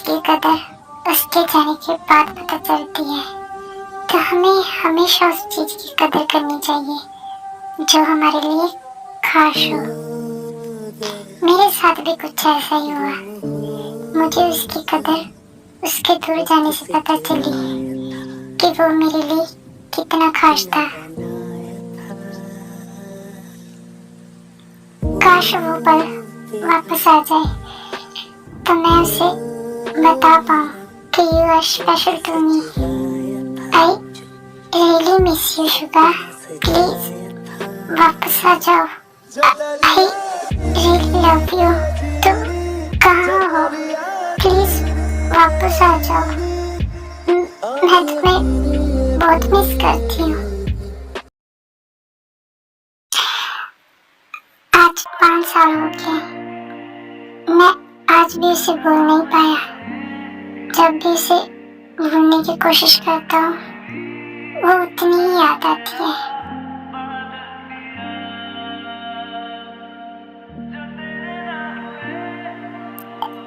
चीज की कदर उसके जाने के बाद पता चलती है, तो हमें हमेशा उस चीज की कदर करनी चाहिए जो हमारे लिए खास हो। मेरे साथ भी कुछ ऐसा ही हुआ। मुझे उसकी कदर उसके दूर जाने से पता चली कि वो मेरे लिए कितना खास था। काश वो पल वापस आ जाए तो मैं उसे बता पाऊं कि you are special to me. I really miss you Suga, please वापस आ जाओ। I really love you. तुम कहाँ हो? प्लीज वापस आ जाओ। मैं तुम्हें बहुत मिस करती हूँ। आज 5 साल हो गए, मैं आज भी उसे भूल नहीं पाया। जब भी उसे भूलने की कोशिश करता हूँ, वो उतनी ही याद आती है।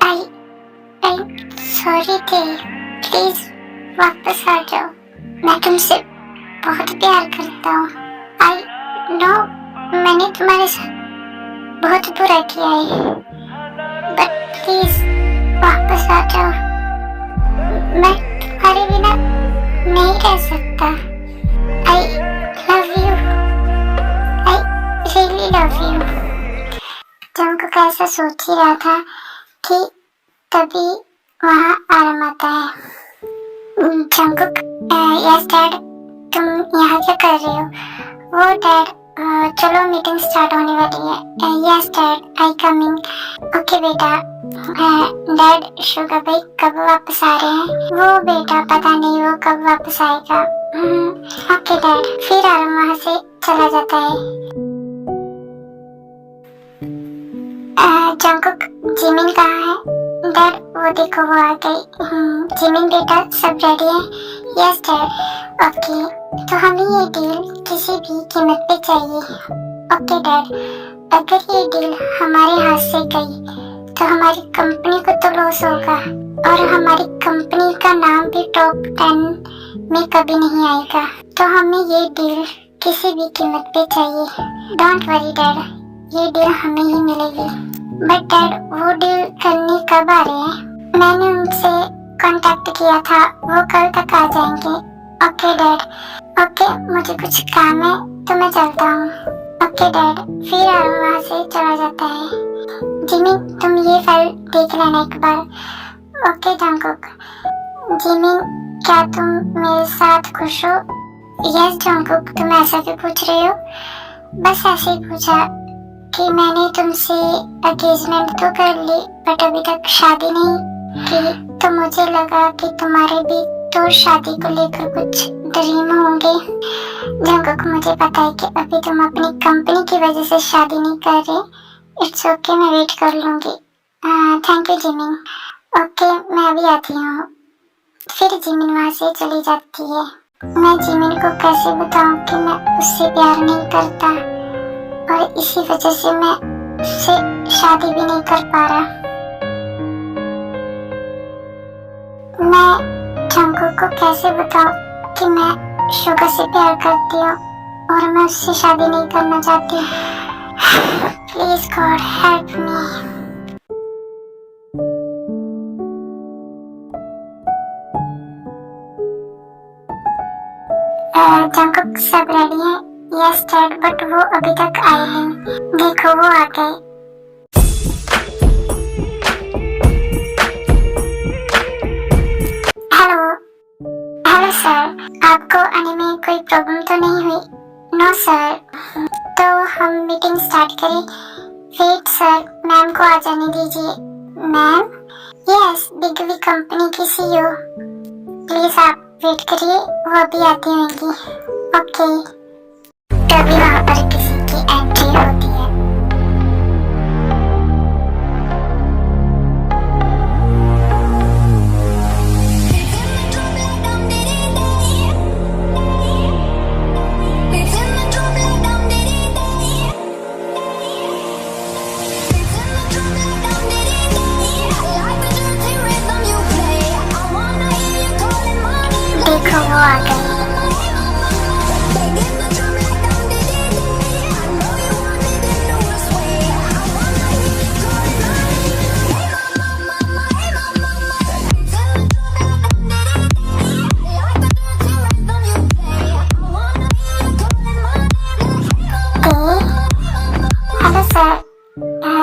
आई सॉरी देव, प्लीज वापस आ जाओ। मैं तुमसे बहुत प्यार करता हूँ। आई नो मैंने तुम्हारे साथ बहुत बुरा किया है, बट प्लीज वापस आ जाओ। मैं तुम्हारे बिना नहीं रह सकता। I love you, I really love you. Jungkook ऐसा सोच ही रहा था कि तभी वहाँ आराम आता है। जंकुक, यस डैड, तुम यहाँ क्या कर रहे हो? वो डैड, चलो मीटिंग स्टार्ट होने वाली है। Yes dad, I coming. Okay बेटा। डैड, शुगा भाई कब वापस आ रहे हैं? वो बेटा पता नहीं वो कब वापस आएगा। Okay dad. फिर आराम वहाँ से चला जाता है। जंकुक, जिमिन कहाँ है? डैड वो देखो वो आ गई। जिमिन बेटा सब रेडी है? Yes dad. ओके, तो हमें ये डील किसी भी कीमत पे चाहिए। ओके डैड, अगर ये डील हमारे हाथ से गई तो हमारी कंपनी को तो लॉस होगा और हमारी कंपनी का नाम भी टॉप 10 में कभी नहीं आएगा। तो हमें ये डील किसी भी कीमत पे चाहिए। डोंट वरी डैड, ये डील हमें ही मिलेगी। बट डैड वो डील करने कब आ रहे हैं? मैंने उनसे कांटेक्ट किया था, वो कल तक आ जाएंगे। Okay dad. ओके, मुझे कुछ काम है तो मैं चलता हूँ। Okay dad. फिर आराम वहाँ से चला जाता है। जिमी, तुम ये फाइल देख लेना एक बार। Okay Jungkook. जिमी, क्या तुम मेरे साथ खुश हो? यस जंकुक, तुम ऐसा क्यों पूछ रहे हो? बस ऐसे ही पूछा कि मैंने तुमसे एंगेजमेंट तो कर ली बट अभी तक शादी नहीं की, तो मुझे लगा कि तुम्हारे भी तो शादी को लेकर कुछ ड्रीम होंगे। जंकुक, मुझे पता है कि अभी तुम अपनी कंपनी की वजह से शादी नहीं कर रहे। इट्स ओके, मैं वेट कर लूंगी। Thank you Jimin. ओके, मैं अभी आती हूँ। फिर जिमिन वहाँ से चली जाती है। मैं जिमिन को कैसे बताऊँ कि मैं उससे प्यार नहीं करता और इसी वजह से मैं उससे शादी भी नहीं कर पा रहा। मैं जंकुक को कैसे बताऊँ कि मैं शुगा से प्यार करती हूँ और मैं उससे शादी नहीं करना चाहती। Please God help me. Jungkook सब रेडी है? यस डैड, बट वो अभी तक आए नहीं। देखो वो आ गए। हेलो हेलो सर, आपको आने में कोई प्रॉब्लम तो नहीं हुई? No sir. तो हम मीटिंग स्टार्ट करें? वेट सर, मैम को आ जाने दीजिए। मैम? यस, बिग कंपनी की सीईओ। प्लीज आप वेट करिए, वो अभी आती होंगी। ओके। तभी वहाँ पर किसी की एंट्री होती है।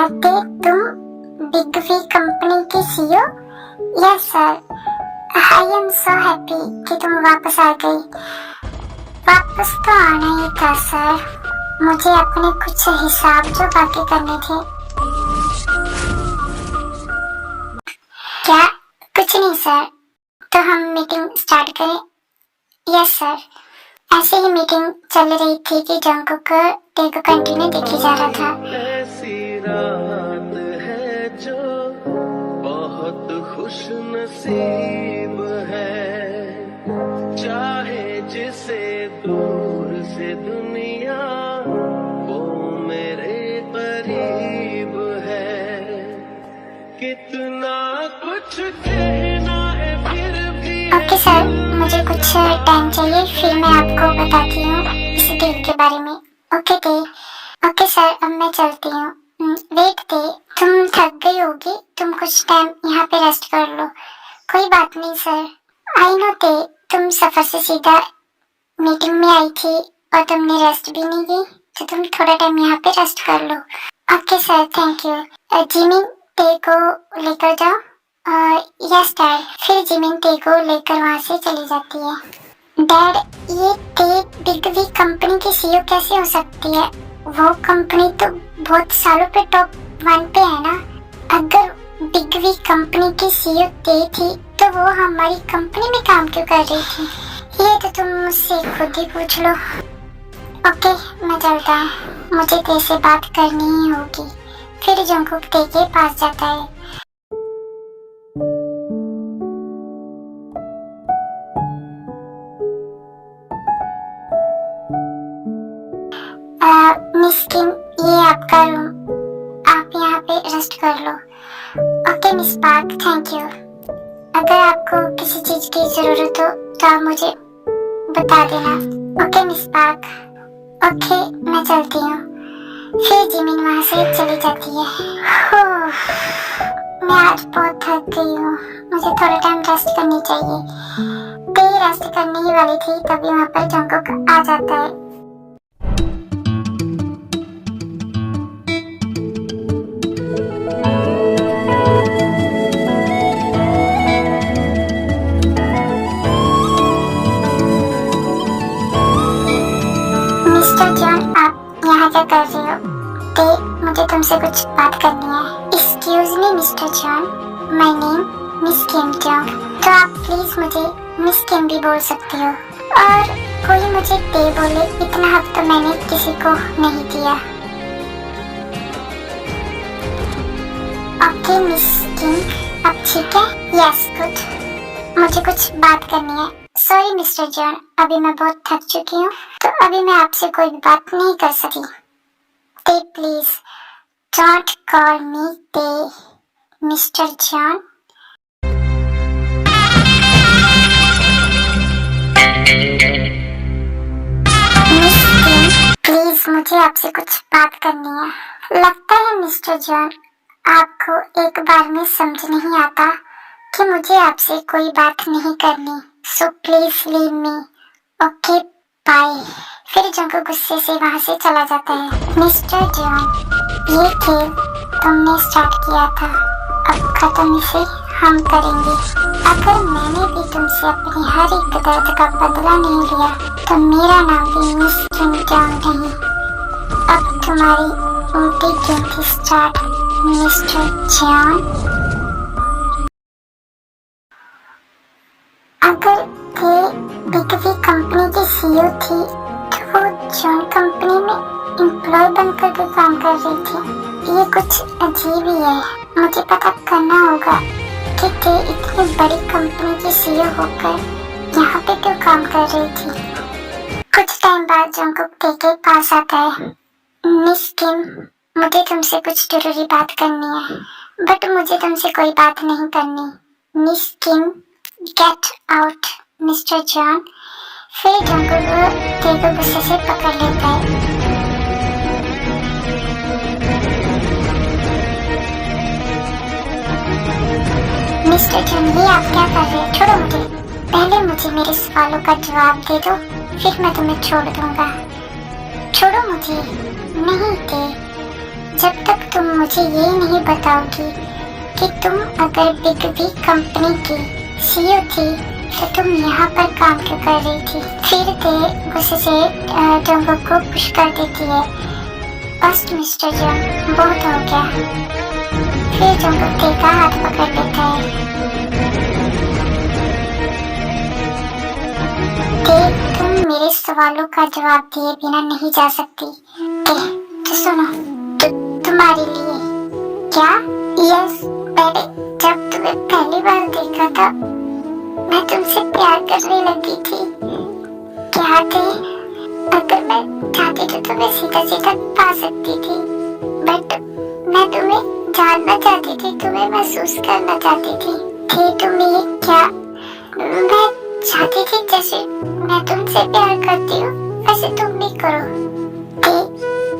ते तुम बिग वी कंपनी की CEO? Yes sir, I am so happy कि तुम वापस आ गई। वापस तो आना ही था सर, मुझे अपने कुछ हिसाब जो बाकी करने थे। क्या? कुछ नहीं सर, तो हम मीटिंग स्टार्ट करें? Yes sir. ऐसे ही मीटिंग चल रही थी कि जंगकुक टेको कंटिन्यू देखी जा रहा था। ऐसी रात है जो बहुत खुश नसीब है, चाहे जिसे दूर से दुनिया वो मेरे करीब है। कितना कुछ कहना है फिर भी। ओके सर, मुझे कुछ टाइम चाहिए, फिर मैं आपको बताती हूँ इस डील के बारे में। ओके सर, अब मैं चलती हूँ। वेट दे, तुम थक गई होगी, तुम कुछ टाइम यहाँ पे रेस्ट कर लो। कोई बात नहीं सर, आई नो ते, तुम सफर से सीधा मीटिंग में आई थी और तुमने रेस्ट भी नहीं की, तो तुम थोड़ा टाइम यहाँ पे रेस्ट कर लो। Okay sir, thank you. Jimin ते को लेकर जाओ। Yes dad. फिर जिमिन ते को लेकर वहाँ से चली जाती है। डैड, ये ते बिग वी कंपनी की सीईओ कैसे हो सकती है? वो कंपनी तो बहुत सालों पे टॉप 1 पे है ना। अगर बिग वी कंपनी की सीईओ ते थी तो वो हमारी कंपनी में काम क्यों कर रही थी? ये तो तुम मुझसे खुद ही पूछ लो। ओके, मैं चलता हूँ, मुझे ते से बात करनी ही होगी। फिर जंगकुक ते के पास जाता है। मिस किम, ये आपका रूम, आप यहाँ पे रेस्ट कर लो। Okay miss Park, thank you. अगर आपको किसी चीज की जरूरत हो तो आप मुझे बता देना। Okay miss park. ओके, मैं चलती हूँ। फिर जिमिन वहाँ से चली जाती है। मैं आज बहुत थक गई हूँ, मुझे थोड़ा टाइम रेस्ट करनी चाहिए। ते रेस्ट करने ही वाली थी तभी वहाँ पर जंगकुक आ जाता है। मिस्टर जॉन, आप यहाँ क्या कर रहे हो? ते, मुझे तुमसे कुछ बात करनी है। Excuse me mister John, my name miss Kim John. तो आप प्लीज मुझे मिस किम भी बोल सकते हो, और कोई मुझे ते बोले, इतना हक तो मैंने किसी को नहीं दिया। ओके मिस किम, अब ठीक है? Yes good. मुझे कुछ बात करनी है। सॉरी मिस्टर जॉन, अभी मैं बहुत थक चुकी हूँ, तो अभी मैं आपसे कोई भी बात नहीं कर सकी। ते प्लीज डोंट कॉल मी ते, mister John. Miss Kim, please मुझे आपसे कुछ बात करनी है। लगता है मिस्टर जॉन, आपको एक बार में समझ नहीं आता कि मुझे आपसे कोई बात नहीं करनी। So please leave me. Okay bye. फिर जंगकुक गुस्से से वहाँ से चला जाता है। मिस्टर जॉन, ये खेल तुमने स्टार्ट किया था, अब खत्म इसे हम करेंगे। अगर मैंने भी तुमसे अपनी हर एक दर्द का बदला नहीं लिया तो मेरा नाम भी मिस किम जॉन नहीं। अब तुम्हारी उल्टी गेम स्टार्ट मिस्टर जॉन। अगर थे बिग वी कंपनी की सीईओ थी तो वो जॉन कंपनी में एम्प्लॉय बनकर के काम कर रही थी। ये कुछ अजीब ही है। मुझे पता करना होगा कि ते इतनी बड़ी कंपनी की सीईओ होकर यहाँ पे क्यों काम कर रही थी। कुछ टाइम बाद जंगकुक ते के पास आता है। मिस किम, मुझे तुमसे कुछ जरूरी बात करनी है, बट मुझे तुमसे कोई बात नहीं करनी। मिस किम, गेट आउट मिस्टर जॉन। फिर जंगकुक ते को गुस्से से पकड़ लेता है। मिस्टर जॉन, ये आप क्या कर रहे हैं? छोड़ो मुझे, पहले मुझे मेरे सवालों का जवाब दे दो, फिर मैं तुम्हें छोड़ दूंगा। छोड़ो मुझे। नहीं ते, जब तक तुम मुझे ये नहीं बताओगी कि तुम अगर बिग बी कंपनी की सीईओ थी तो तुम यहाँ पर काम क्यों कर रही थी। फिर ते गुस्से से जंगकुक को पुश कर देती है। बस मिस्टर जंग, बहुत हो गया। फिर जंगकुक ते का हाथ पकड़ लेता है। ते, तुम मेरे सवालों का जवाब दिए बिना नहीं जा सकती। ते, तो सुनो, तुम्हारे लिए क्या? यस, मैंने जब तुम्हें पहली बार देखा था मैं तुमसे प्यार करने लगी थी। क्या थे? अगर मैं चाहती तो तुम्हें सीधा सीधा पा सकती थी, बट मैं तुम्हें जानना चाहती थी, तुम्हें महसूस करना चाहती थी। थे तुम ये क्या? मैं चाहती थी जैसे मैं तुमसे प्यार करती हूँ वैसे तुम भी करो। थे,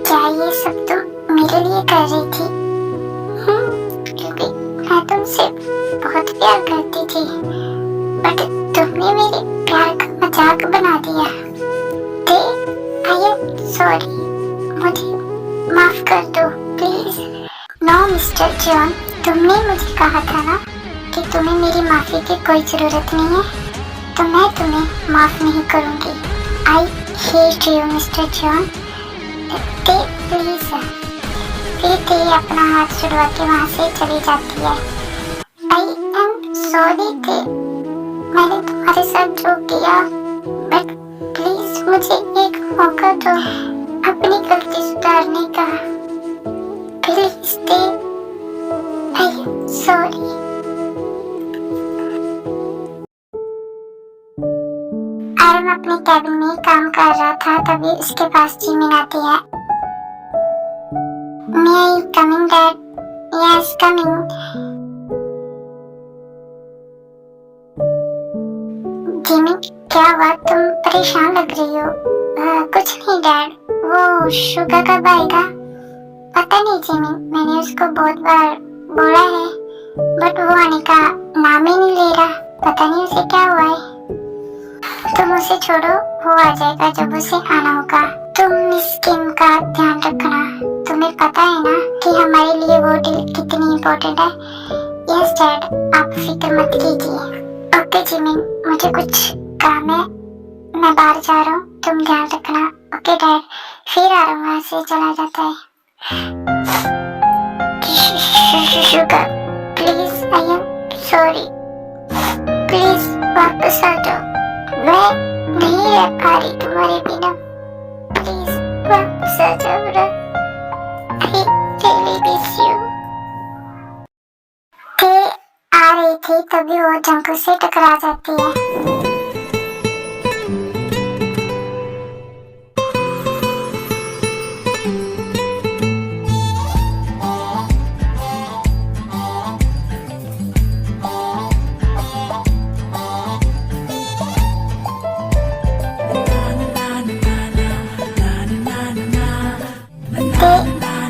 क्या ये सब तुम मेरे लिए कर रही थी? क्योंकि मैं तुमसे बहुत प्यार करती थी, बट तुमने मेरे प्यार का मजाक बना दिया। आई एम सॉरी, मुझे माफ कर दो प्लीज। नो मिस्टर जॉन, तुमने मुझे कहा था ना कि तुम्हें मेरी माफी की कोई जरूरत नहीं है, तो मैं तुम्हें माफ नहीं करूंगी। I hate you mister John. ते प्लीज। फिर ते अपना हाथ छुड़वा के वहाँ से चली जाती है। आई एम सॉरी ते, मैंने तुम्हारे साथ जो किया, बट प्लीज मुझे एक मौका दो अपनी गलती सुधारने का। प्लीज ते, आई एम सॉरी। आरम अपने कैबिन में काम कर रहा था, तभी उसके पास जिमिन आती है। May I coming dad? Yes coming. Jimin, क्या हुआ? तुम परेशान लग रही हो। कुछ नहीं डैड, वो शुगा कब आएगा? पता नहीं जिमिन, मैंने उसको बहुत बार बोला है, बट वो आने का नाम ही नहीं ले रहा। पता नहीं उसे क्या हुआ है। तुम उसे छोड़ो, वो आ जाएगा जब उसे आना होगा। तुम मिस किम का ध्यान रखना। तुम्हें पता है ना कि हमारे लिए वो डील कितनी इम्पोर्टेंट है। यस डैड, आप फिक्र मत कीजिए। ओके जिमिन, मुझे कुछ काम है, मैं बाहर जा रहा हूँ, तुम ध्यान रखना। Okay dad. फिर आ रहा हूँ, वहाँ से चला जाता है। Sugar please, I am sorry, please वापस आ जाओ, मैं नहीं रह पा रही तुम्हारे बिना। प्लीज वापस आ जाओ, आई रियली मिस यू। ते आ रही थी तभी वो जंकू से टकरा जाती है।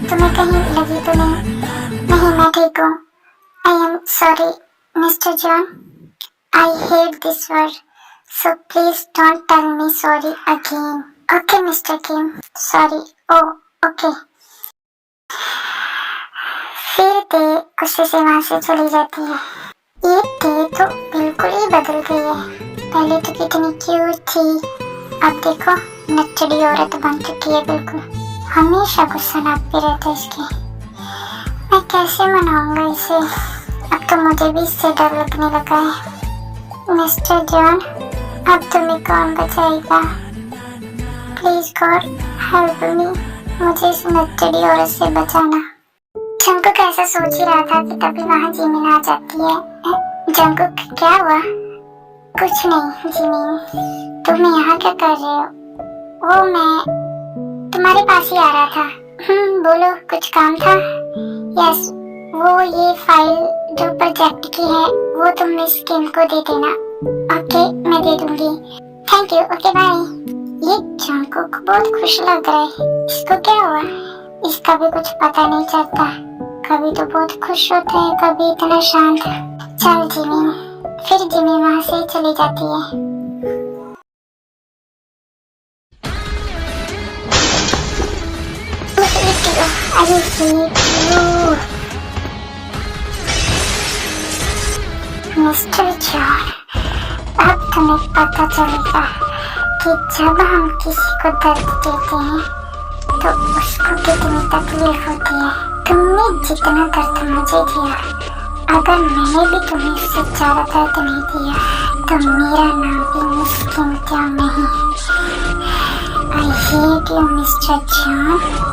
तुम्हें कहीं लगी तो नहीं? नहीं, मैं ठीक हूँ। I am sorry mister John, I hate this word, so please don't tell me sorry again. Okay mister Kim, sorry. Oh okay. फिर ते गुस्से से वहाँ से चली जाती है। ये ते तो बिल्कुल ही बदल गई है। पहले तो कितनी क्यूट थी, अब देखो नचड़ी औरत बन चुकी है बिल्कुल। हमेशा गुस्सा नापते रहता इसके। मैं कैसे मनाऊंगा इसे? अब तो मुझे भी इससे डर लगने लगा है। मिस्टर जॉन, अब तुम्हें कौन बचाएगा? प्लीज गॉड हेल्प मी, मुझे इस नचड़ी औरत से बचाना। जंकुक ऐसा सोच ही रहा था कि तभी वहाँ जिमिन आ जाती है। जंकुक, क्या हुआ? कुछ नहीं जिमिन, तुम यहाँ क्या कर रहे हो? वो मैं तुम्हारे पास ही आ रहा था। बोलो, कुछ काम था? यस, वो ये फाइल जो प्रोजेक्ट की है वो तुम मिस किम को दे देना। ओके, मैं दे दूंगी। Thank you, okay bye. ये जंकुक बहुत खुश लग रहा है। इसको क्या हुआ? इसका भी कुछ पता नहीं चलता, कभी तो बहुत खुश होता है, कभी इतना शांत। चल जिमिन। फिर जिमिन वहाँ से चली जाती है। I hate you. Mister John, अब तुम्हें पता चलेगा कि जब हम किसी को दर्द देते हैं तो उसको कितनी तकलीफ होती है। तुमने जितना दर्द मुझे दिया, अगर मैंने भी तुम्हें उससे ज्यादा दर्द नहीं दिया तो मेरा नाम भी मुस्किन क्यों नहीं। I hate you, Mr. John.